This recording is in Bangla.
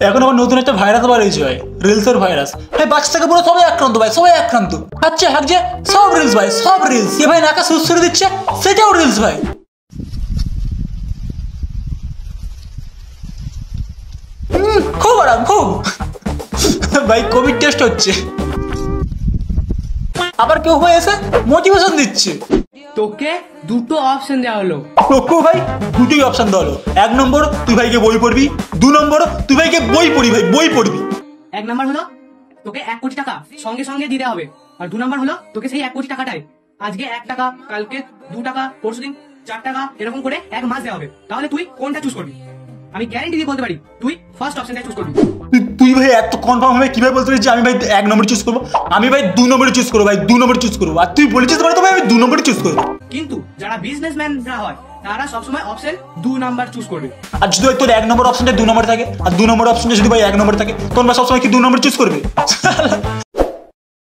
এখন আবার নতুন একটা ভাইরাস আবার হয়েছে ভাই, রিলসের ভাইরাস ভাই। বাচ্চা থেকে পুরো সবাই আক্রান্ত ভাই, সবাই আক্রান্ত। আচ্ছা হাকছে সব রিলস ভাই, সব রিলস। এ ভাই নাকা সুসুরি দিচ্ছে, সেটাও রিলস ভাই। খুব আরাম খুব ভাই। কোভিড টেস্ট হচ্ছে, আবার কেউ ভাই এসে মোটিভেশন দিচ্ছে। তোকে দুটো অপশন দেওয়া হলো। তোকে ভাই দুটোই অপশন দেওয়া হলো। 1 নম্বর তুই ভাইকে বই পড়বি, 2 নম্বর তুই ভাইকে বই পড়ি ভাই, বই পড়বি। 1 নাম্বার হলো তোকে 1 কোটি টাকা সঙ্গে সঙ্গে দিতে হবে, আর 2 নাম্বার হলো তোকে সেই 1 কোটি টাকাটাই আজকে 1 টাকা, কালকে 2 টাকা, পরশুদিন 4 টাকা এরকম করে 1 মাস দেওয়া হবে। তাহলে তুই কোনটা চুজ করবি? আমি গ্যারান্টি দিয়ে বলতে পারি তুই ফার্স্ট অপশনটা চুজ করবি। তুই ভাই এত কনফার্ম হবে কিভাবে বলতে পারিস যে আমি ভাই 1 নম্বর চুজ করবো? আমি ভাই 2 নম্বরে চুজ করবো ভাই, 2 নম্বরে চুজ করবো। আর তুই বলেছিস ভাই তো ভাই আমি 2 নম্বরে চুজ করবো। কিন্তু যারা বিজনেসম্যানরা হয় তারা সবসময় অপশন 2 নাম্বার চুজ করবে। আর যদি তোর 1 নম্বর অপশনটা 2 নম্বর থাকে, আর 2 নম্বর অপশনটা যদি ভাই 1 নম্বর থাকে, তোর সবসময় কি 2 নম্বর চুজ করবে?